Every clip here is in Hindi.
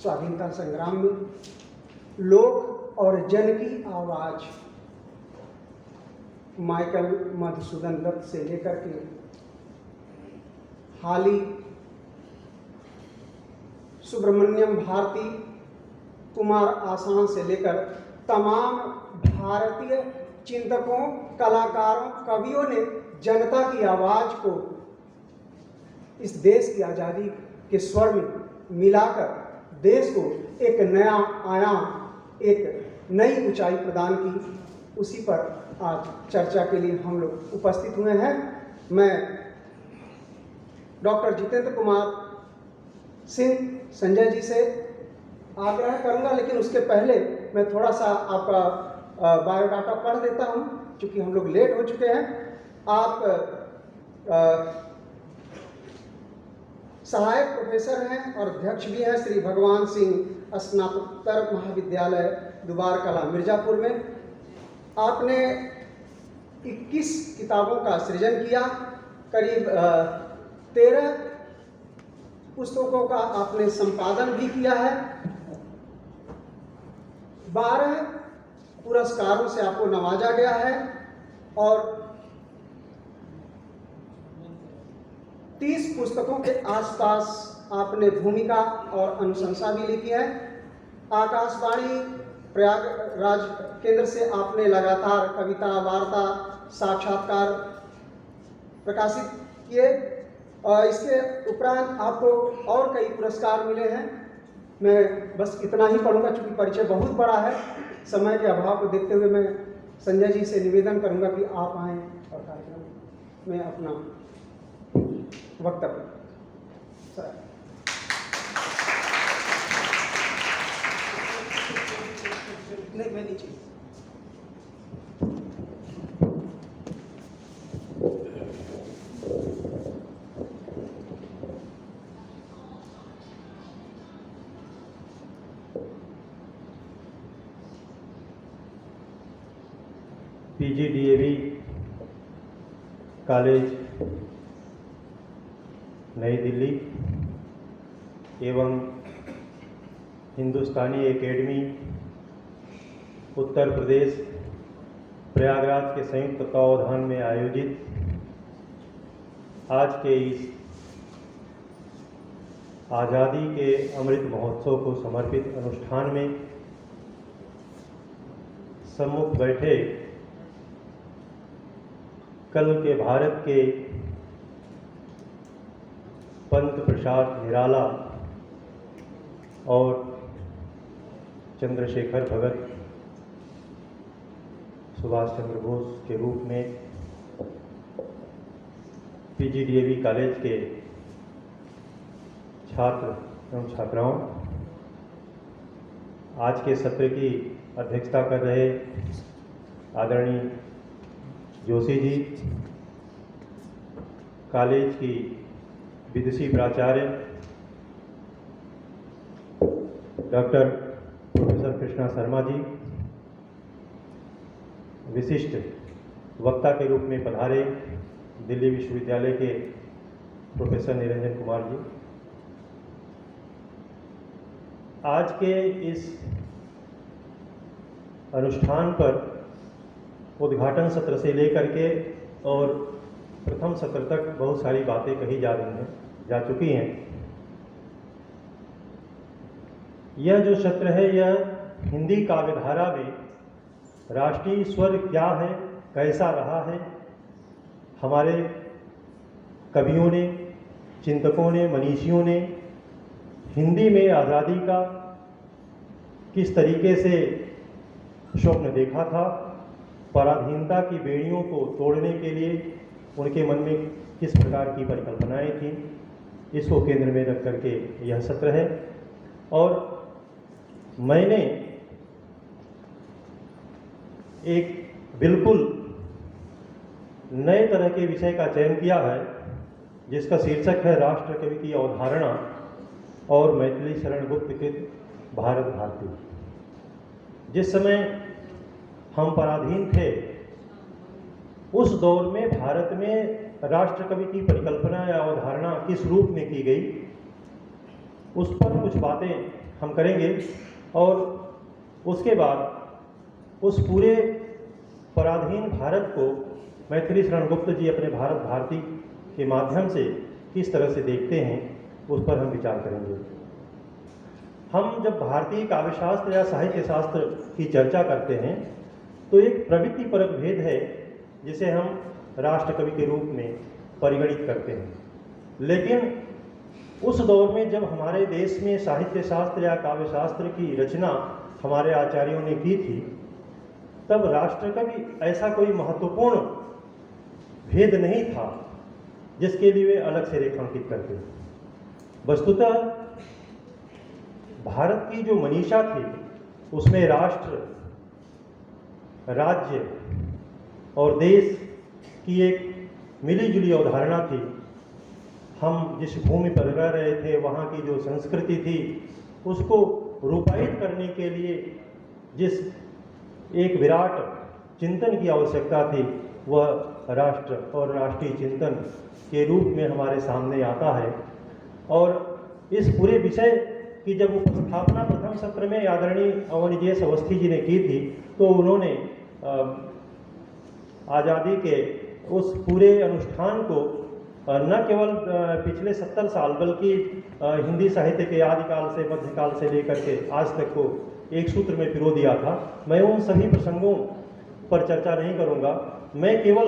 स्वाधीनता संग्राम में लोक और जन की आवाज माइकल मधुसूदन दत्त से लेकर के हाली सुब्रमण्यम भारती, कुमार आसान से लेकर तमाम भारतीय चिंतकों, कलाकारों, कवियों ने जनता की आवाज को इस देश की आज़ादी के स्वर में मिलाकर देश को एक नया आयाम, एक नई ऊंचाई प्रदान की। उसी पर आज चर्चा के लिए हम लोग उपस्थित हुए हैं। मैं डॉक्टर जितेंद्र कुमार सिंह संजय जी से आग्रह करूंगा, लेकिन उसके पहले मैं थोड़ा सा आपका बायोडाटा पढ़ देता हूं, क्योंकि हम लोग लेट हो चुके हैं। आप सहायक प्रोफेसर हैं और अध्यक्ष भी हैं श्री भगवान सिंह स्नातकोत्तर महाविद्यालय दुबार कला मिर्जापुर में। आपने 21 किताबों का सृजन किया, करीब 13 पुस्तकों का आपने संपादन भी किया है, 12 पुरस्कारों से आपको नवाजा गया है और 30 पुस्तकों के आसपास आपने भूमिका और अनुशंसा भी लिखी है। आकाशवाणी प्रयागराज केंद्र से आपने लगातार कविता, वार्ता, साक्षात्कार प्रकाशित किए और इसके उपरांत आपको और कई पुरस्कार मिले हैं। मैं बस इतना ही पढ़ूंगा, चूंकि परिचय बहुत बड़ा है। समय के अभाव को देखते हुए मैं संजय जी से निवेदन करूंगा कि आप आएँ और कार्यक्रम में अपना वक्तव्य। नहीं, मैं नीचे। PGDAV कॉलेज नई दिल्ली एवं हिंदुस्तानी एकेडमी उत्तर प्रदेश प्रयागराज के संयुक्त तत्वावधान में आयोजित आज के इस आज़ादी के अमृत महोत्सव को समर्पित अनुष्ठान में सम्मुख बैठे कल के भारत के पंत प्रसाद निराला और चंद्रशेखर भगत, सुभाष चंद्र बोस के रूप में PGDAV कॉलेज के छात्र एवं छात्राओं, आज के सत्र की अध्यक्षता कर रहे आदरणीय जोशी जी, कॉलेज की विदुषी प्राचार्य डॉक्टर प्रोफेसर कृष्णा शर्मा जी, विशिष्ट वक्ता के रूप में पधारे दिल्ली विश्वविद्यालय के प्रोफेसर निरंजन कुमार जी। आज के इस अनुष्ठान पर उद्घाटन सत्र से लेकर के और प्रथम सत्र तक बहुत सारी बातें कही जा चुकी हैं। यह जो सत्र है, यह हिंदी काव्यधारा में राष्ट्रीय स्वर क्या है, कैसा रहा है, हमारे कवियों ने, चिंतकों ने, मनीषियों ने हिंदी में आज़ादी का किस तरीके से स्वप्न देखा था, पराधीनता की बेड़ियों को तोड़ने के लिए उनके मन में किस प्रकार की परिकल्पनाएं थीं, इसको केंद्र में रख करके यह सत्र है। और मैंने एक बिल्कुल नए तरह के विषय का चयन किया है, जिसका शीर्षक है राष्ट्र कवि की अवधारणा और मैथिली शरण गुप्त कृत भारत भारती। जिस समय हम पराधीन थे, उस दौर में भारत में राष्ट्र कवि की परिकल्पना या अवधारणा किस रूप में की गई, उस पर कुछ बातें हम करेंगे और उसके बाद उस पूरे पराधीन भारत को मैथिली शरण गुप्त जी अपने भारत भारती के माध्यम से किस तरह से देखते हैं उस पर हम विचार करेंगे। हम जब भारतीय काव्यशास्त्र या साहित्य शास्त्र की चर्चा करते हैं तो एक प्रवृत्ति परक भेद है जिसे हम राष्ट्र कवि के रूप में परिगणित करते हैं, लेकिन उस दौर में जब हमारे देश में साहित्य शास्त्र या काव्य शास्त्र की रचना हमारे आचार्यों ने की थी, तब राष्ट्र कवि ऐसा कोई महत्वपूर्ण भेद नहीं था जिसके लिए वे अलग से रेखांकित करते। वस्तुतः भारत की जो मनीषा थी उसमें राष्ट्र, राज्य और देश की एक मिली जुली अवधारणा थी। हम जिस भूमि पर रह रहे थे वहाँ की जो संस्कृति थी उसको रूपायित करने के लिए जिस एक विराट चिंतन की आवश्यकता थी वह राष्ट्र और राष्ट्रीय चिंतन के रूप में हमारे सामने आता है। और इस पूरे विषय की जब उपस्थापना प्रथम सत्र में आदरणीय अवनिजेश अवस्थी जी ने की थी तो उन्होंने आज़ादी के उस पूरे अनुष्ठान को न केवल पिछले 70 साल बल्कि हिंदी साहित्य के आदिकाल से मध्यकाल से लेकर के आज तक को एक सूत्र में पिरो दिया था। मैं उन सभी प्रसंगों पर चर्चा नहीं करूंगा, मैं केवल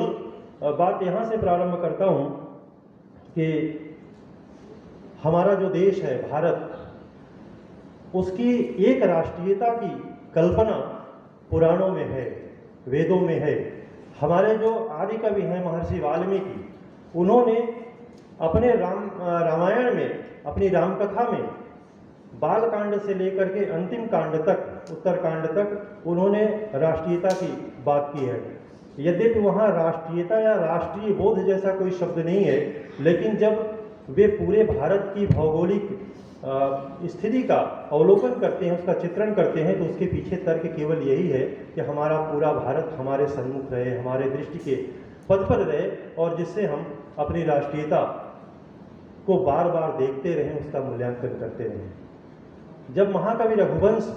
बात यहाँ से प्रारंभ करता हूँ कि हमारा जो देश है भारत, उसकी एक राष्ट्रीयता की कल्पना पुराणों में है, वेदों में है। हमारे जो आदि कवि हैं महर्षि वाल्मीकि, उन्होंने अपने रामायण में, अपनी रामकथा में बाल कांड से लेकर के अंतिम कांड तक, उत्तर कांड तक उन्होंने राष्ट्रीयता की बात की है। यद्यपि वहाँ राष्ट्रीयता या राष्ट्रीय बोध जैसा कोई शब्द नहीं है, लेकिन जब वे पूरे भारत की भौगोलिक स्थिति का अवलोकन करते हैं, उसका चित्रण करते हैं, तो उसके पीछे तर्क केवल यही है कि हमारा पूरा भारत हमारे सम्मुख रहे, हमारे दृष्टि के पथ पर रहे और जिससे हम अपनी राष्ट्रीयता को बार बार देखते रहें, उसका मूल्यांकन करते रहें। जब महाकवि रघुवंश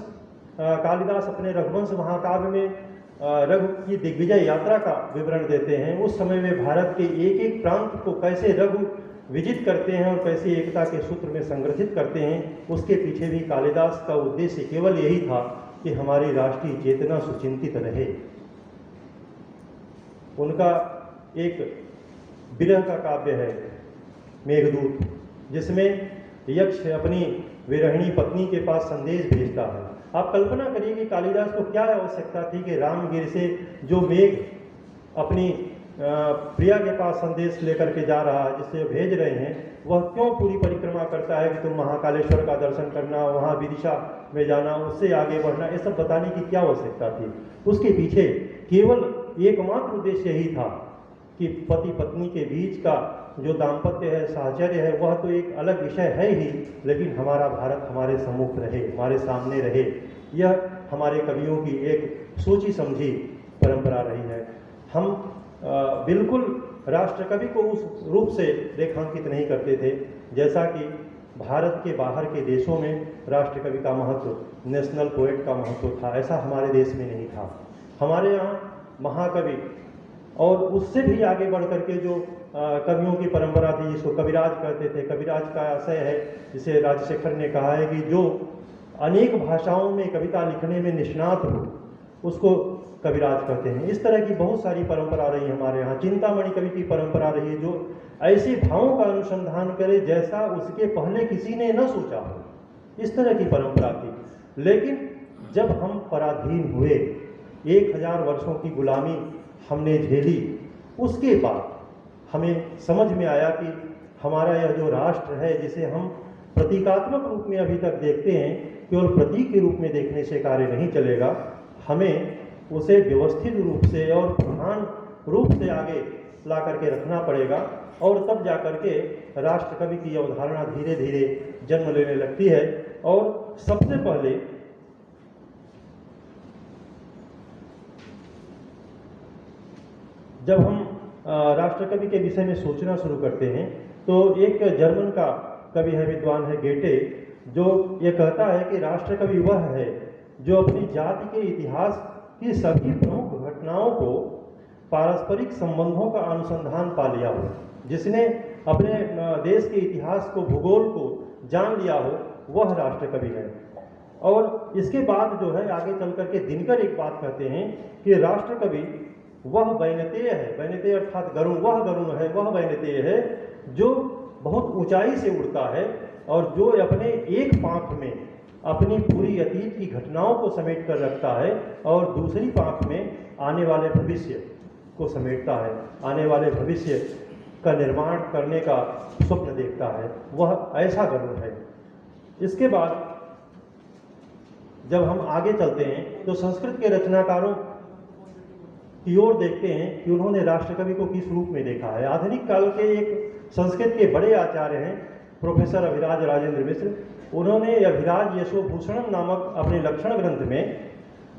कालिदास अपने रघुवंश महाकाव्य में रघु की दिग्विजय यात्रा का विवरण देते हैं, उस समय वे भारत के एक एक प्रांत को कैसे रघु विजित करते हैं और कैसे एकता के सूत्र में संगठित करते हैं, उसके पीछे भी कालिदास का उद्देश्य केवल यही था कि हमारी राष्ट्रीय चेतना सुचिंतित रहे। उनका एक विरह का काव्य है मेघदूत, जिसमें यक्ष अपनी विरहिणी पत्नी के पास संदेश भेजता है। आप कल्पना करिए कि कालिदास को क्या आवश्यकता थी कि रामगिर से जो मेघ अपनी प्रिया के पास संदेश लेकर के जा रहा है, जिससे भेज रहे हैं, वह क्यों पूरी परिक्रमा करता है कि तुम महाकालेश्वर का दर्शन करना, वहाँ विदिशा में जाना, उससे आगे बढ़ना, ये सब बताने की क्या आवश्यकता थी। उसके पीछे केवल एकमात्र उद्देश्य यही था कि पति पत्नी के बीच का जो दाम्पत्य है, साहचर्य है, वह तो एक अलग विषय है ही, लेकिन हमारा भारत हमारे सम्मुख रहे, हमारे सामने रहे। यह हमारे कवियों की एक सोची समझी परंपरा रही है। हम बिल्कुल राष्ट्र कवि को उस रूप से रेखांकित नहीं करते थे जैसा कि भारत के बाहर के देशों में राष्ट्र कवि का महत्व, नेशनल पोएट का महत्व था। ऐसा हमारे देश में नहीं था। हमारे यहाँ महाकवि और उससे भी आगे बढ़ करके जो कवियों की परंपरा थी, जिसको कविराज कहते थे। कविराज का आशय है, जिसे राजशेखर ने कहा है, कि जो अनेक भाषाओं में कविता लिखने में निष्णात हो उसको कविराज कहते हैं। इस तरह की बहुत सारी परंपरा रही हमारे यहाँ। चिंतामणि कवि की परंपरा रही है, जो ऐसे भावों का अनुसंधान करे जैसा उसके पहले किसी ने न सोचा हो। इस तरह की परंपरा थी। लेकिन जब हम पराधीन हुए, 1000 वर्षों की गुलामी हमने झेली, उसके बाद हमें समझ में आया कि हमारा यह जो राष्ट्र है, जिसे हम प्रतीकात्मक रूप में अभी तक देखते हैं, केवल प्रतीक के रूप में देखने से कार्य नहीं चलेगा। हमें उसे व्यवस्थित रूप से और प्रधान रूप से आगे ला करके रखना पड़ेगा, और तब जा करके राष्ट्र कवि की अवधारणा धीरे धीरे जन्म लेने लगती है। और सबसे पहले जब हम राष्ट्र कवि के विषय में सोचना शुरू करते हैं तो एक जर्मन का कवि है, विद्वान है गेटे, जो ये कहता है कि राष्ट्र कवि वह है जो अपनी जाति के इतिहास की सभी प्रमुख घटनाओं को पारस्परिक संबंधों का अनुसंधान पा लिया हो, जिसने अपने देश के इतिहास को, भूगोल को जान लिया हो, वह राष्ट्र कवि है। और इसके बाद जो है आगे चल करके दिनकर एक बात कहते हैं कि राष्ट्र कवि वह वैनतेय है, वैनतेय अर्थात गरुण, वह गरुण है, वह वैनतेय है जो बहुत ऊंचाई से उड़ता है और जो अपने एक पांख में अपनी पूरी अतीत की घटनाओं को समेट कर रखता है और दूसरी पांख में आने वाले भविष्य को समेटता है, आने वाले भविष्य का निर्माण करने का स्वप्न देखता है, वह ऐसा गरुड़ है। इसके बाद जब हम आगे चलते हैं तो संस्कृत के रचनाकारों की ओर देखते हैं कि उन्होंने राष्ट्र कवि को किस रूप में देखा है। आधुनिक काल के एक संस्कृत के बड़े आचार्य हैं प्रोफेसर अभिराज राजेंद्र मिश्र। उन्होंने अभिराज यशोभूषणम नामक अपने लक्षण ग्रंथ में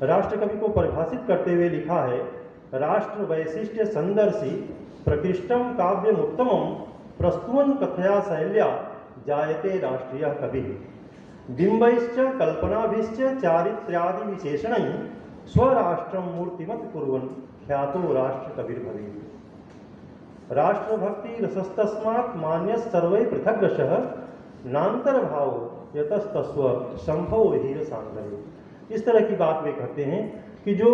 राष्ट्र कवि को परिभाषित करते हुए लिखा है, राष्ट्र वैशिष्ट्य संदर्शी प्रकृष्टम काव्यम उत्तमम प्रस्तुवन कथया शैल्या जायते राष्ट्रीय कवि बिंबैश्च कल्पनाभिश्च चारित्र्यादि विशेषणैः स्वराष्ट्रम मूर्तिमत कुर्वन् ख्यातो राष्ट्र कविर्भवेत्। राष्ट्रभक्ति रसस्तस्मात् मान्यः सर्वै पृथग्रशः नान्तर्भावो यतस्तस्व संभव हीर सांगर्ये। इस तरह की बात वे कहते हैं कि जो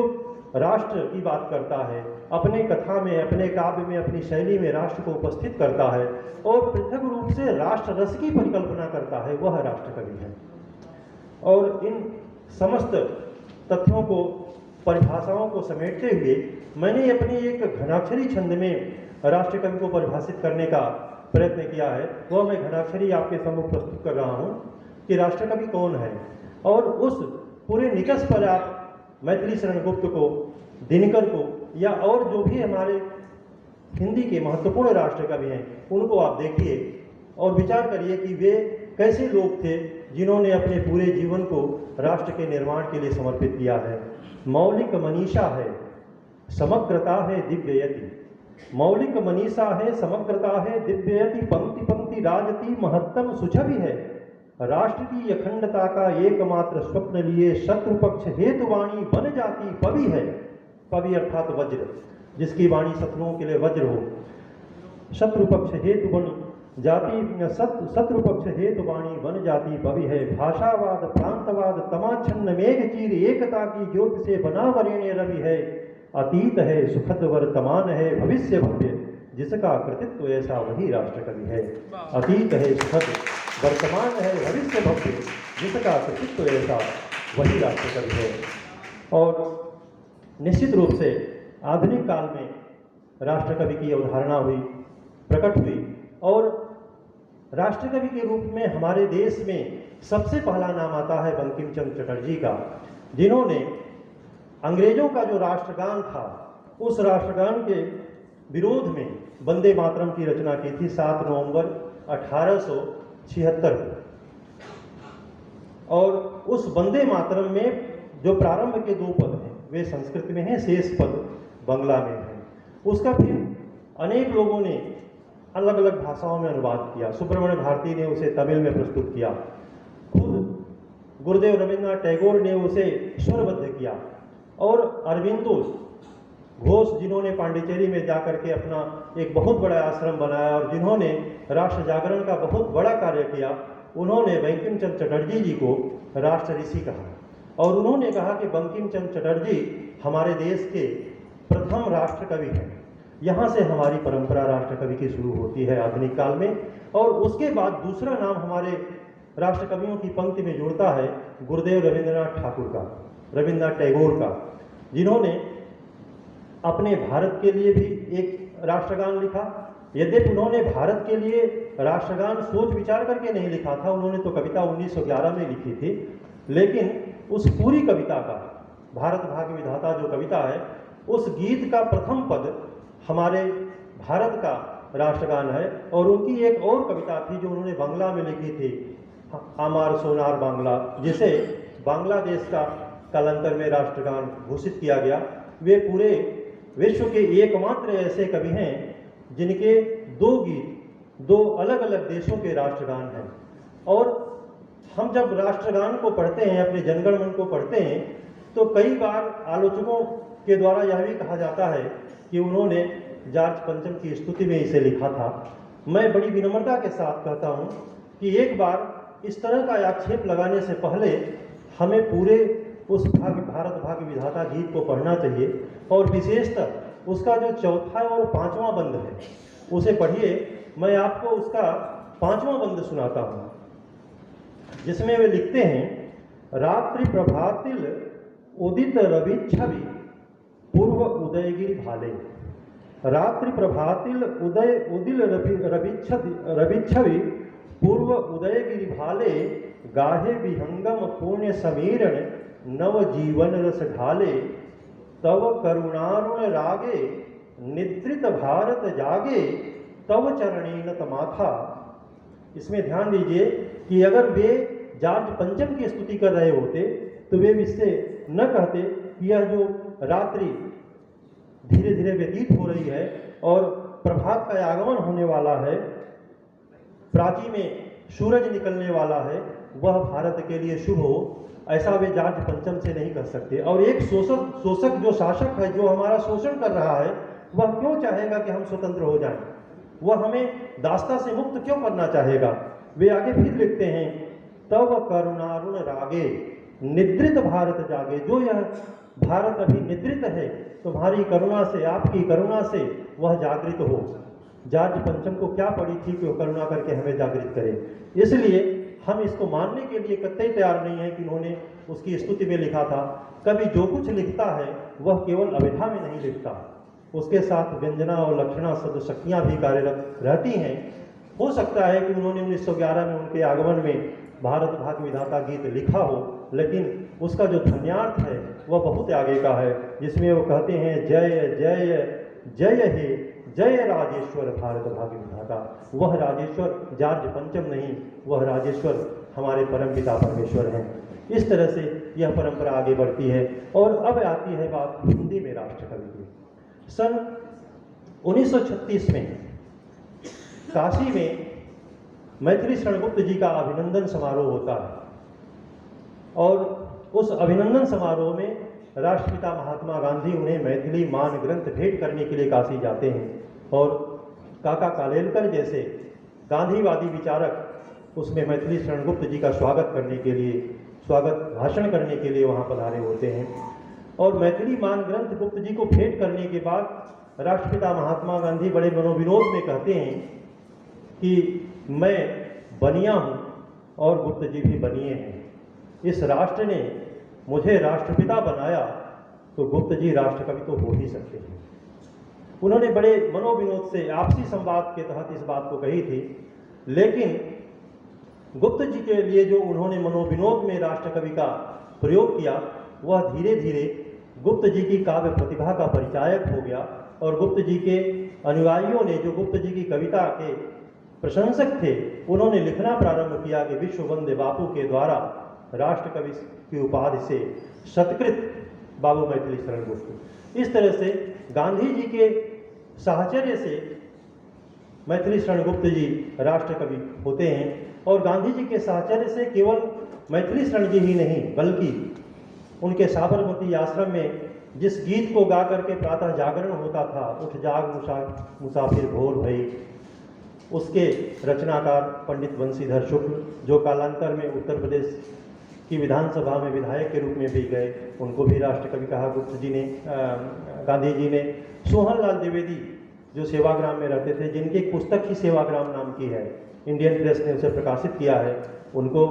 राष्ट्र की बात करता है, अपने कथा में, अपने काव्य में, अपनी शैली में राष्ट्र को उपस्थित करता है और पृथक रूप से राष्ट्र रस की परिकल्पना करता है, वह राष्ट्र कवि है। और इन समस्त तथ्यों को, परिभाषाओं को समेटते हुए मैंने अपनी एक घनाक्षरी छंद में राष्ट्र कवि को परिभाषित करने का प्रयत्न किया है। वह मैं घनाक्षरी आपके सम्मुख प्रस्तुत कर रहा हूँ कि राष्ट्र कवि कौन है। और उस पूरे निकष पर आप मैथिली शरण गुप्त को, दिनकर को या और जो भी हमारे हिंदी के महत्वपूर्ण राष्ट्र कवि हैं उनको आप देखिए और विचार करिए कि वे कैसे लोग थे जिन्होंने अपने पूरे जीवन को राष्ट्र के निर्माण के लिए समर्पित किया है। मौलिक मनीषा है, समग्रता है, दिव्ययति। मौलिक मनीषा है, समग्रता है, दिव्ययति। पंक्ति पंक्ति राजती महत्तम सुछवि है। राष्ट्र की अखंडता का एकमात्र स्वप्न लिए शत्रु पक्ष हेतु वाणी बन जाती पवि है। पवि अर्थात वज्र, जिसकी वाणी शत्रुओं के लिए वज्र हो। शत्रु पक्ष हेतु बन जाती, शत्रु पक्ष हेतु वाणी बन जाती पवि है। भाषावाद प्रांतवाद तमाच्छन्न मेघ चीर एकता की ज्योति से बना वरेण्य रवि है। अतीत है, सुखद वर्तमान है, भविष्य भव्य, जिसका कृतित्व ऐसा वही राष्ट्र कवि है। अतीत है, सुखद वर्तमान है, भविष्य भव्य, जिसका कृतित्व ऐसा वही राष्ट्र कवि है। और निश्चित रूप से आधुनिक काल में राष्ट्र कवि की अवधारणा हुई, प्रकट हुई और राष्ट्र कवि के रूप में हमारे देश में सबसे पहला नाम आता है बंकिम चंद्र चटर्जी का, जिन्होंने अंग्रेजों का जो राष्ट्रगान था उस राष्ट्रगान के विरोध में वंदे मातरम की रचना की थी 7 नवंबर 1876 को। और उस वंदे मातरम में जो प्रारंभ के 2 पद हैं वे संस्कृत में हैं, शेष पद बांग्ला में हैं। उसका फिर अनेक लोगों ने अलग अलग भाषाओं में अनुवाद किया। सुब्रमण्य भारती ने उसे तमिल में प्रस्तुत किया, खुद गुरुदेव रविन्द्रनाथ टैगोर ने उसे स्वरबद्ध किया और अरविंदो घोष, जिन्होंने पांडिचेरी में जाकर के अपना एक बहुत बड़ा आश्रम बनाया और जिन्होंने राष्ट्र जागरण का बहुत बड़ा कार्य किया, उन्होंने बंकिम चंद्र चटर्जी जी को राष्ट्र ऋषि कहा और उन्होंने कहा कि बंकिम चंद्र चटर्जी हमारे देश के प्रथम राष्ट्र कवि हैं। यहाँ से हमारी परंपरा राष्ट्र कवि की शुरू होती है आधुनिक काल में। और उसके बाद दूसरा नाम हमारे राष्ट्र कवियों की पंक्ति में जुड़ता है गुरुदेव रविंद्रनाथ ठाकुर का, रविन्द्रनाथ टैगोर का, जिन्होंने अपने भारत के लिए भी एक राष्ट्रगान लिखा। यद्यपि उन्होंने भारत के लिए राष्ट्रगान सोच विचार करके नहीं लिखा था, उन्होंने तो कविता 1911 में लिखी थी, लेकिन उस पूरी कविता का, भारत भाग्य विधाता जो कविता है, उस गीत का प्रथम पद हमारे भारत का राष्ट्रगान है। और उनकी एक और कविता थी जो उन्होंने बांग्ला में लिखी थी, आमार सोनार बांग्ला, जिसे बांग्लादेश का कालांतर में राष्ट्रगान घोषित किया गया। वे पूरे विश्व के एकमात्र ऐसे कवि हैं जिनके 2 गीत 2 अलग अलग देशों के राष्ट्रगान हैं। और हम जब राष्ट्रगान को पढ़ते हैं, अपने जनगण मन को पढ़ते हैं, तो कई बार आलोचकों के द्वारा यह भी कहा जाता है कि उन्होंने जॉर्ज पंचम की स्तुति में इसे लिखा था। मैं बड़ी विनम्रता के साथ कहता हूँ कि एक बार इस तरह का आक्षेप लगाने से पहले हमें पूरे उस भारत भाग्य विधाता गीत को पढ़ना चाहिए, और विशेषतः उसका जो चौथा और पांचवां बंद है उसे पढ़िए। मैं आपको उसका पांचवां बंद सुनाता हूँ, जिसमें वे लिखते हैं, रात्रि प्रभातिल उदित रवि छवि पूर्व उदयगिरि भाले। रात्रि प्रभातिल उदिल रवि छवि पूर्व उदयगिरि भाले। गाहे विहंगम पुण्य समीरण नव जीवन रस ढाले। तव करुणारुण रागे निद्रित भारत जागे। तव चरणेन तमाथा। इसमें ध्यान दीजिए कि अगर वे जॉर्ज पंचम की स्तुति कर रहे होते तो वे इससे न कहते कि यह जो रात्रि धीरे धीरे व्यतीत हो रही है और प्रभात का आगमन होने वाला है, प्राची में सूरज निकलने वाला है, वह भारत के लिए शुभ हो, ऐसा वे जॉर्ज पंचम से नहीं कर सकते। और एक शोषक जो शासक है, जो हमारा शोषण कर रहा है, वह क्यों चाहेगा कि हम स्वतंत्र हो जाएं? वह हमें दास्ता से मुक्त क्यों करना चाहेगा? वे आगे फिर लिखते हैं, तव करुणारुण रागे निद्रित भारत जागे। जो यह भारत अभी निद्रित है, तुम्हारी करुणा से, आपकी करुणा से वह जागृत हो। जॉर्ज पंचम को क्या पड़ी थी कि वह करुणा करके हमें जागृत करे? इसलिए हम इसको मानने के लिए कतई तैयार नहीं है कि उन्होंने उसकी स्तुति में लिखा था। कभी जो कुछ लिखता है वह केवल अभिधा में नहीं लिखता, उसके साथ व्यंजना और लक्षणा शब्द शक्तियाँ भी कार्यरत रहती हैं। हो सकता है कि उन्होंने 1911 में उनके आगमन में भारत भाग्य विधाता गीत लिखा हो, लेकिन उसका जो धन्यार्थ है वह बहुत आगे का है, जिसमें वो कहते हैं, जय जय जय हे जय राजेश्वर भारत भाग्य विधाता। वह राजेश्वर जॉर्ज पंचम नहीं, वह राजेश्वर हमारे परमपिता परमेश्वर हैं। इस तरह से यह परंपरा आगे बढ़ती है। और अब आती है बात हिंदी में राष्ट्रकवि की। सन 1936 में काशी में मैथिली शरणगुप्त जी का अभिनंदन समारोह होता है, और उस अभिनंदन समारोह में राष्ट्रपिता महात्मा गांधी उन्हें मैथिली मान ग्रंथ भेंट करने के लिए काशी जाते हैं, और काका कालेलकर जैसे गांधीवादी विचारक उसमें मैथिली शरणगुप्त जी का स्वागत करने के लिए, स्वागत भाषण करने के लिए वहाँ पधारे होते हैं। और मैथिली मान ग्रंथ गुप्त जी को भेंट करने के बाद राष्ट्रपिता महात्मा गांधी बड़े मनोविनोद में कहते हैं कि मैं बनिया हूँ और गुप्त जी भी बनिए हैं। इस राष्ट्र ने मुझे राष्ट्रपिता बनाया, तो गुप्त जी राष्ट्रकवि तो हो ही सकते हैं। उन्होंने बड़े मनोविनोद से आपसी संवाद के तहत इस बात को कही थी। लेकिन गुप्त जी के लिए जो उन्होंने मनोविनोद में राष्ट्रकवि का प्रयोग किया, वह धीरे धीरे गुप्त जी की काव्य प्रतिभा का परिचायक हो गया, और गुप्त जी के अनुयायियों ने, जो गुप्त जी की कविता के प्रशंसक थे, उन्होंने लिखना प्रारंभ किया कि विश्व वंदे बापू के द्वारा राष्ट्रकवि की उपाधि से सत्कृत बाबू मैथिली शरणगुप्त। इस तरह से गांधी जी के साहचर्य से मैथिली शरणगुप्त जी राष्ट्रकवि होते हैं, और गांधी जी के साहचर्य से केवल मैथिली शरण जी ही नहीं, बल्कि उनके साबरमती आश्रम में जिस गीत को गा करके प्रातः जागरण होता था, उठ जाग मुसाफिर भोर भई, उसके रचनाकार पंडित बंशीधर शुक्ल, जो कालांतर में उत्तर प्रदेश की विधानसभा में विधायक के रूप में भी गए, उनको भी राष्ट्रकवि कहा गुप्त जी ने, गांधी जी ने। सोहनलाल द्विवेदी जो सेवाग्राम में रहते थे, जिनकी एक पुस्तक ही सेवाग्राम नाम की है, इंडियन प्रेस ने उसे प्रकाशित किया है, उनको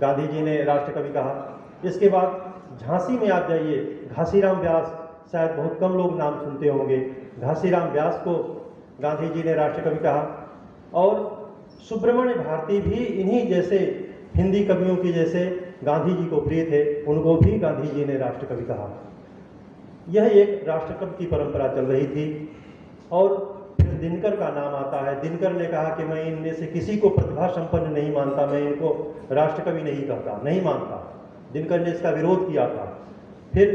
गांधी जी ने राष्ट्रकवि कहा। इसके बाद झांसी में आप जाइए, घासीराम व्यास, शायद बहुत कम लोग नाम सुनते होंगे, घासीराम व्यास को गांधी जी ने राष्ट्रकवि कहा। और सुब्रमण्य भारती भी इन्हीं जैसे हिंदी कवियों की जैसे गांधी जी को प्रिय थे, उनको भी गांधी जी ने राष्ट्रकवि कहा। यह एक राष्ट्रकवि की परंपरा चल रही थी। और फिर दिनकर का नाम आता है। दिनकर ने कहा कि मैं इनमें से किसी को प्रतिभा संपन्न नहीं मानता, मैं इनको राष्ट्रकवि नहीं कहता, नहीं मानता। दिनकर ने इसका विरोध किया था। फिर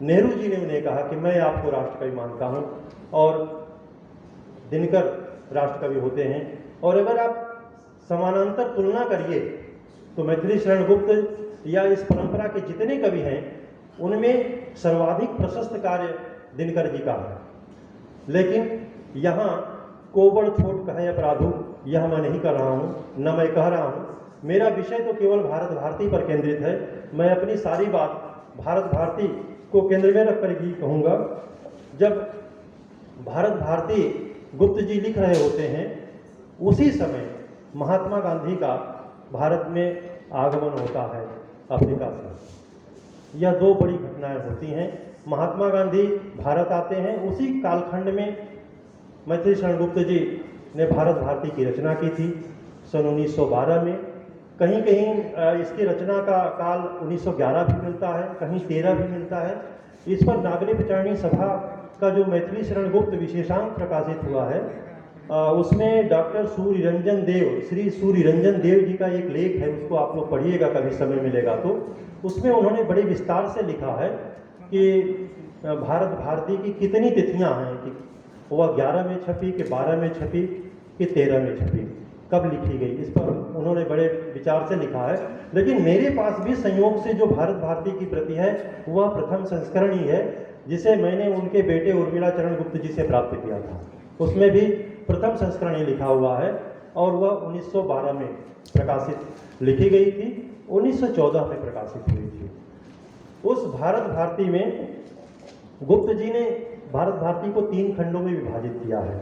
नेहरू जी ने उन्हें कहा कि मैं आपको राष्ट्रकवि मानता हूं, और दिनकर राष्ट्रकवि होते हैं। और अगर आप समानांतर तुलना करिए तो मैथिली शरण गुप्त या इस परंपरा के जितने कवि हैं उनमें सर्वाधिक प्रशस्त कार्य दिनकर जी का है। लेकिन यहाँ कोबड़ छोट कहे अपराधु यह मैं नहीं कर रहा हूँ, न मैं कह रहा हूँ। मेरा विषय तो केवल भारत भारती पर केंद्रित है। मैं अपनी सारी बात भारत भारती को केंद्र में रखकर ही कहूँगा। जब भारत भारती गुप्त जी लिख रहे होते हैं उसी समय महात्मा गांधी का भारत में आगमन होता है अफ्रीका से। यह दो बड़ी घटनाएं होती हैं। महात्मा गांधी भारत आते हैं, उसी कालखंड में मैथिली शरण गुप्त जी ने भारत भारती की रचना की थी सन 1912 में। कहीं कहीं इसकी रचना का काल 1911 भी मिलता है, कहीं 13 भी मिलता है। इस पर नागरिक विचारणी सभा का जो मैथिली शरण गुप्त विशेषांक प्रकाशित हुआ है उसमें डॉक्टर सूर्यरंजन देव, श्री सूर्यरंजन देव जी का एक लेख है, उसको आप लोग पढ़िएगा कभी समय मिलेगा तो। उसमें उन्होंने बड़े विस्तार से लिखा है कि भारत भारती की कितनी तिथियां हैं, कि वह 11 में छपी, कि 12 में छपी, कि 13 में छपी, कब लिखी गई, इस पर उन्होंने बड़े विचार से लिखा है। लेकिन मेरे पास भी संयोग से जो भारत भारती की प्रति है वह प्रथम संस्करण ही है, जिसे मैंने उनके बेटे उर्मिला चरण गुप्त जी से प्राप्त किया था। उसमें भी प्रथम संस्करण ही लिखा हुआ है और वह 1912 में प्रकाशित लिखी गई थी, 1914 में प्रकाशित हुई थी। उस भारत भारती में गुप्त जी ने भारत भारती को 3 खंडों में विभाजित किया है।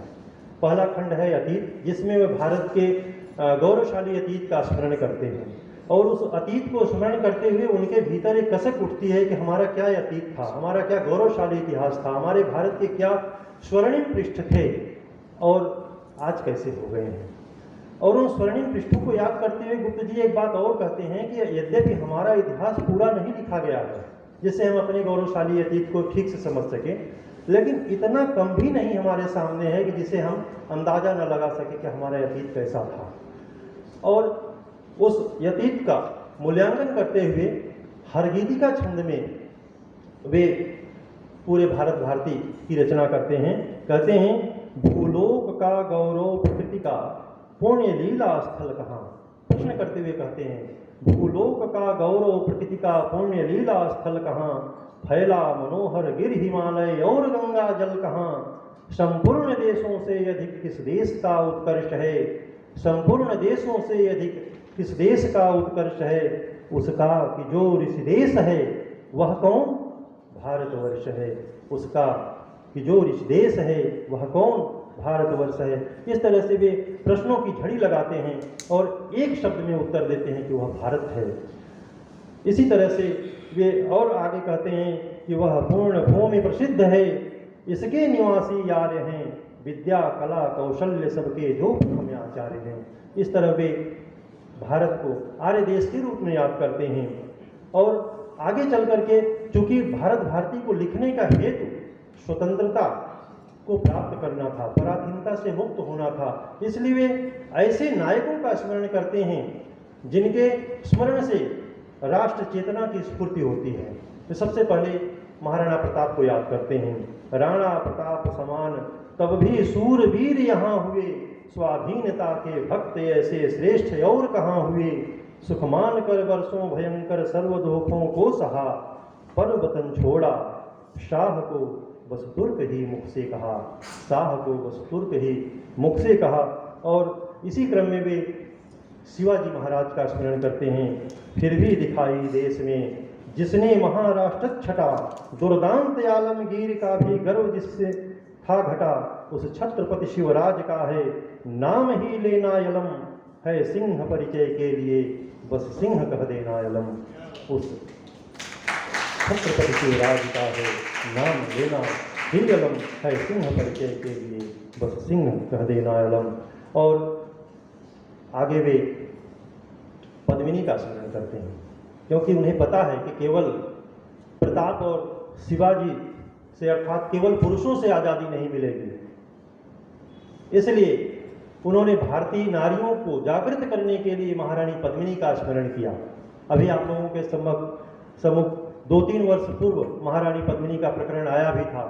पहला खंड है अतीत, जिसमें वे भारत के गौरवशाली अतीत का स्मरण करते हैं और उस अतीत को स्मरण करते हुए उनके भीतर एक कसक उठती है कि हमारा क्या अतीत था, हमारा क्या गौरवशाली इतिहास था, हमारे भारत के क्या स्वर्णिम पृष्ठ थे और आज कैसे हो गए हैं। और उन स्वर्णिम पृष्ठों को याद करते हुए गुप्त जी एक बात और कहते हैं कि यद्यपि हमारा इतिहास पूरा नहीं लिखा गया है जिससे हम अपने गौरवशाली अतीत को ठीक से समझ सकें, लेकिन इतना कम भी नहीं हमारे सामने है कि जिसे हम अंदाजा न लगा सके कि हमारा अतीत कैसा था। और उस अतीत का मूल्यांकन करते हुए हरगीतिका छंद में वे पूरे भारत भारती की रचना करते हैं। कहते हैं, भूलोक का गौरव प्रकृति का पुण्य लीला स्थल कहाँ। प्रश्न करते हुए कहते हैं, भूलोक का गौरव प्रकृति का पुण्य लीला स्थल कहाँ, फैला मनोहर गिर हिमालय और गंगा जल कहाँ, संपूर्ण देशों से अधिक किस देश का उत्कर्ष है, संपूर्ण देशों से अधिक किस देश का उत्कर्ष है, उसका कि जो ऋषि देश है वह कौन, भारतवर्ष है, उसका कि जो ऋषि देश है वह कौन, भारतवर्ष है। इस तरह से वे प्रश्नों की झड़ी लगाते हैं और एक शब्द में उत्तर देते हैं कि वह भारत है। इसी तरह से वे और आगे कहते हैं कि वह पूर्ण भूमि प्रसिद्ध है, इसके निवासी आर्य हैं, विद्या कला कौशल्य सबके जो प्रथम आचार्य हैं। इस तरह वे भारत को आर्य देश के रूप में याद करते हैं। और आगे चल करके चूंकि भारत भारती को लिखने का हेतु स्वतंत्रता को प्राप्त करना था, पराधीनता से मुक्त होना था, इसलिए वे ऐसे नायकों का स्मरण करते हैं जिनके स्मरण से राष्ट्र चेतना की स्फूर्ति होती है। तो सबसे पहले महाराणा प्रताप को याद करते हैं। राणा प्रताप समान तब भी सूरवीर यहाँ हुए, स्वाधीनता के भक्त ऐसे श्रेष्ठ और कहाँ हुए, सुखमान कर वर्षों भयंकर सर्व दुखों को सहा, पर वतन छोड़ा शाह को बस तुर्क ही मुख से कहा, शाह को बस तुर्क ही मुख से कहा। और इसी क्रम में वे शिवाजी महाराज का स्मरण करते हैं। फिर भी दिखाई देश में जिसने महाराष्ट्र छटा, दुर्दांत आलमगीर का भी गर्व जिससे था घटा, उस छत्रपति शिवराज का है नाम ही लेना यलम, है सिंह परिचय के लिए बस सिंह कह देना यलम। उस छत्रपति शिवराज का है नाम लेना ही यलम, है सिंह परिचय के लिए बस सिंह कह देना यलम। और आगे वे पद्मिनी का स्मरण करते हैं, क्योंकि उन्हें पता है कि केवल प्रताप और शिवाजी से अर्थात केवल पुरुषों से आज़ादी नहीं मिलेगी। इसलिए उन्होंने भारतीय नारियों को जागृत करने के लिए महारानी पद्मिनी का स्मरण किया। अभी आप लोगों के सम्मुख 2-3 वर्ष पूर्व महारानी पद्मिनी का प्रकरण आया भी था।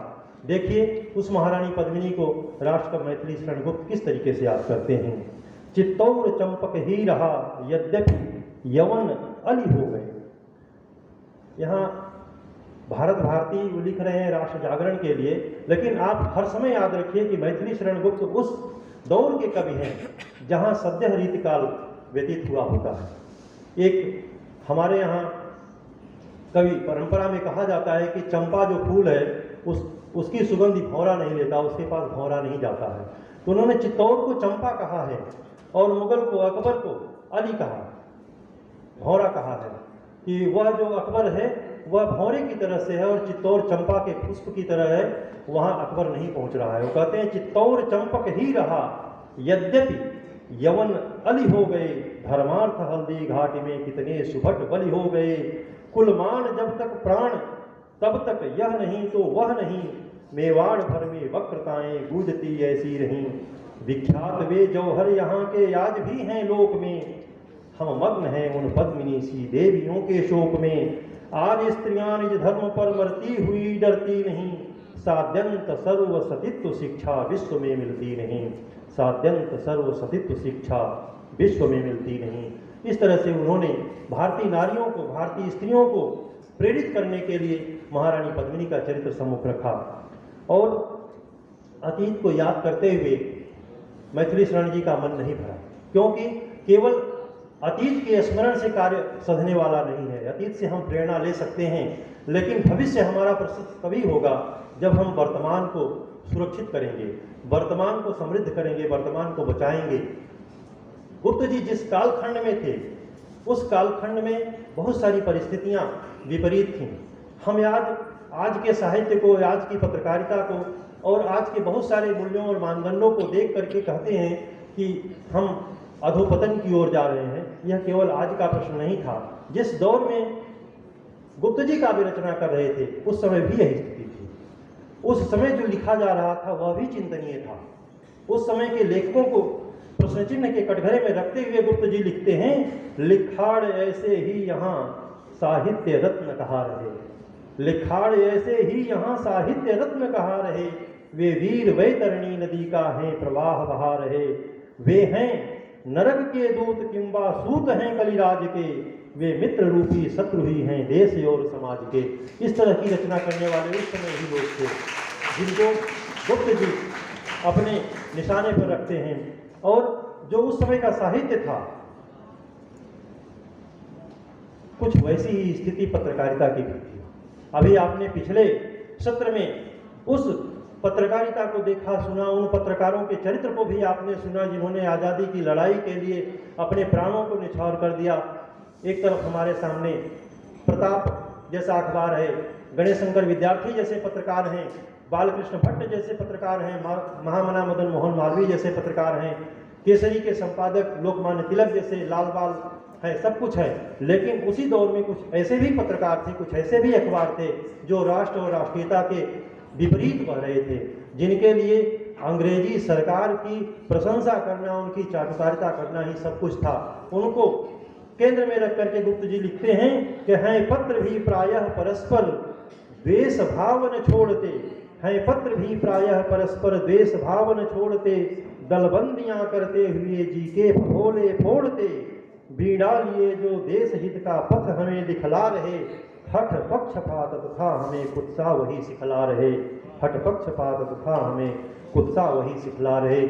देखिए उस महारानी पद्मिनी को राष्ट्रकवि मैथिली शरण गुप्त किस तरीके से याद करते हैं। चित्तौर चंपक ही रहा, यद्यपि यवन अली हो गए। यहाँ भारत भारती वो लिख रहे हैं राष्ट्र जागरण के लिए, लेकिन आप हर समय याद रखिए कि मैथिली शरण गुप्त उस दौर के कवि हैं जहाँ सद्य रीतिकाल व्यतीत हुआ होता है। एक हमारे यहाँ कवि परंपरा में कहा जाता है कि चंपा जो फूल है उसकी सुगंध भौरा नहीं लेता, उसके पास भौरा नहीं जाता है। तो उन्होंने चित्तौर को चंपा कहा है और मुगल को, अकबर को अली कहा, भौरा कहा है कि वह जो अकबर है वह भौरे की तरह से है और चित्तौर चंपा के पुष्प की तरह है, वहाँ अकबर नहीं पहुँच रहा है। वो कहते हैं चित्तौर चंपक ही रहा, यद्यपि यवन अली हो गए, धर्मार्थ हल्दी घाटी में कितने सुभट बलि हो गए। कुलमान जब तक प्राण तब तक यह नहीं तो वह नहीं, मेवाड़ भर में वक्रताएं गूंजती ऐसी रहीं। विख्यात वे जौहर यहाँ के आज भी हैं लोक में, हम मग्न हैं उन पद्मिनी सी देवियों के शोक में। आज स्त्रियां निज धर्म पर मरती हुई डरती नहीं, साद्यंत सर्व सतित्व शिक्षा विश्व में मिलती नहीं, साद्यंत सर्व सतित्व शिक्षा विश्व में मिलती नहीं। इस तरह से उन्होंने भारतीय नारियों को, भारतीय स्त्रियों को प्रेरित करने के लिए महारानी पद्मिनी का चरित्र सम्मुख रखा। और अतीत को याद करते हुए मैथिली शरण जी का मन नहीं भरा, क्योंकि केवल अतीत के स्मरण से कार्य सधने वाला नहीं है। अतीत से हम प्रेरणा ले सकते हैं, लेकिन भविष्य हमारा प्रसिद्ध तभी होगा जब हम वर्तमान को सुरक्षित करेंगे, वर्तमान को समृद्ध करेंगे, वर्तमान को बचाएंगे। गुप्त जी जिस कालखंड में थे उस कालखंड में बहुत सारी परिस्थितियां विपरीत थीं। हम आज के साहित्य को, आज की पत्रकारिता को और आज के बहुत सारे मूल्यों और मानदंडों को देख करके कहते हैं कि हम अधोपतन की ओर जा रहे हैं। यह केवल आज का प्रश्न नहीं था। जिस दौर में गुप्त जी काव्य रचना कर रहे थे उस समय भी यही स्थिति थी। उस समय जो लिखा जा रहा था वह भी चिंतनीय था। उस समय के लेखकों को प्रश्न चिन्ह के कटघरे में रखते हुए गुप्त जी लिखते हैं, लिखाड़ ऐसे ही यहाँ साहित्य रत्न कहा रहे, लिखाड़ ऐसे ही यहाँ साहित्य रत्न कहा रहे। वे वीर वैतरणी नदी का है प्रवाह बहा रहे, वे हैं नरक के दूत किंबा सूत हैं कलिराज के, वे मित्र रूपी शत्रु ही हैं देश और समाज के। इस तरह की रचना करने वाले उस समय ही लोग थे जिनको गुप्त जी अपने निशाने पर रखते हैं। और जो उस समय का साहित्य था कुछ वैसी ही स्थिति पत्रकारिता की भी थी। अभी आपने पिछले सत्र में उस पत्रकारिता को देखा, सुना, उन पत्रकारों के चरित्र को भी आपने सुना जिन्होंने आज़ादी की लड़ाई के लिए अपने प्राणों को निछावर कर दिया। एक तरफ हमारे सामने प्रताप जैसा अखबार है, गणेश शंकर विद्यार्थी जैसे पत्रकार हैं, बालकृष्ण भट्ट जैसे पत्रकार हैं, महामना मदन मोहन मालवीय जैसे पत्रकार हैं, केसरी के संपादक लोकमान्य तिलक जैसे लाल बाल है, सब कुछ है। लेकिन उसी दौर में कुछ ऐसे भी पत्रकार थे, कुछ ऐसे भी अखबार थे जो राष्ट्र और राष्ट्रीयता के विपरीत बह रहे थे, जिनके लिए अंग्रेजी सरकार की प्रशंसा करना, उनकी चाटुकारिता करना ही सब कुछ था। उनको केंद्र में रख करके गुप्त जी लिखते हैं कि हैं पत्र भी प्रायः परस्पर द्वेष भाव न छोड़ते, हैं पत्र भी प्रायः परस्पर द्वेष भाव न छोड़ते, दलबंदियां करते हुए जी के फहोले फोड़ते, बीड़ा लिए जो देश हित का पथ हमें दिखला रहे, हठ पक्षपात तथा हमें कुत्सा वही सिखला रहे, हठ पक्षपात तथा हमें कुत्सा वही सिखला रहे।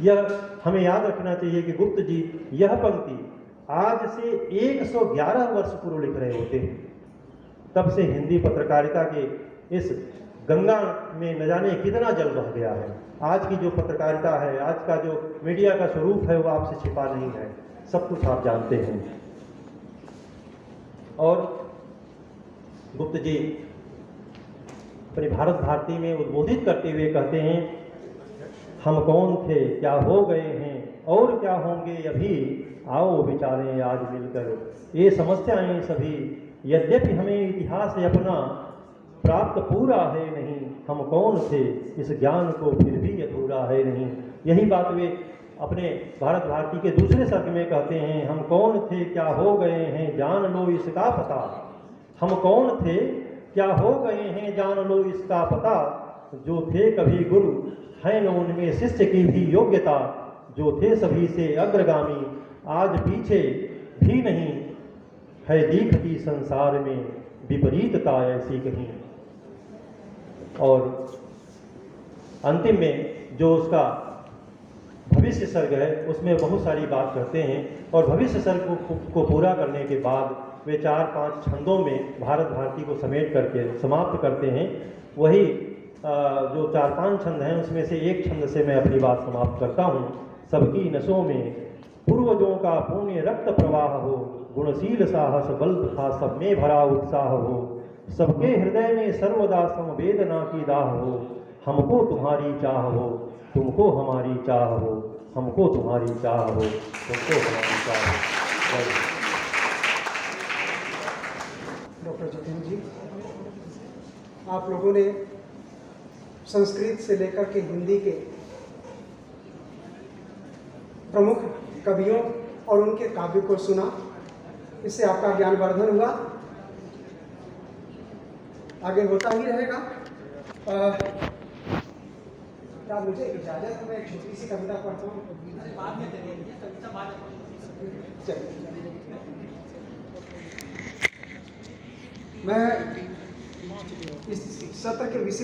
यह हमें याद रखना चाहिए कि गुप्त जी यह पंक्ति आज से 111 वर्ष पूर्व लिख रहे होते हैं। तब से हिंदी पत्रकारिता के इस गंगा में न जाने कितना जल बह गया है। आज की जो पत्रकारिता है, आज का जो मीडिया का स्वरूप है, वो आपसे छिपा नहीं है, सब कुछ आप जानते हैं। और गुप्त जी अपनी भारत भारती में उद्बोधित करते हुए कहते हैं, हम कौन थे, क्या हो गए हैं और क्या होंगे अभी, आओ विचारें आज मिलकर ये समस्याएं सभी, यद्यपि हमें इतिहास अपना प्राप्त पूरा है नहीं, हम कौन थे इस ज्ञान को फिर भी अधूरा है नहीं। यही बात वे अपने भारत भारती के दूसरे सर्ग में कहते हैं, हम कौन थे क्या हो गए हैं जान लो इसका पता, हम कौन थे क्या हो गए हैं जान लो इसका पता, जो थे कभी गुरु है न उनमें शिष्य की भी योग्यता, जो थे सभी से अग्रगामी, आज पीछे भी नहीं है दिखती संसार में विपरीतता ऐसी कहीं। और अंतिम में जो उसका भविष्य सर्ग है उसमें बहुत सारी बात करते हैं, और भविष्य सर्ग को पूरा करने के बाद वे 4-5 छंदों में भारत भारती को समेट करके समाप्त करते हैं। वही जो 4-5 छंद हैं उसमें से एक छंद से मैं अपनी बात समाप्त करता हूँ। सबकी नसों में पूर्वजों का पुण्य रक्त प्रवाह हो, गुणशील साहस बल तथा सब में भरा उत्साह हो, सबके हृदय में सर्वदा समवेदना की दाह हो, हमको तुम्हारी चाह हो, तुमको हमारी चाह हो, हमको तुम्हारी चाह हो, तुमको हमारी चाह हो। डॉक्टर जितेंद्र जी, आप लोगों ने संस्कृत से लेकर के हिंदी के प्रमुख कवियों और उनके काव्य को सुना, इससे आपका ज्ञानवर्धन हुआ, आगे होता ही रहेगा। क्या मुझे इजाजत है? मैं एक छोटी सी कविता पढ़ता हूँ। मैं इस सत्र के विशेष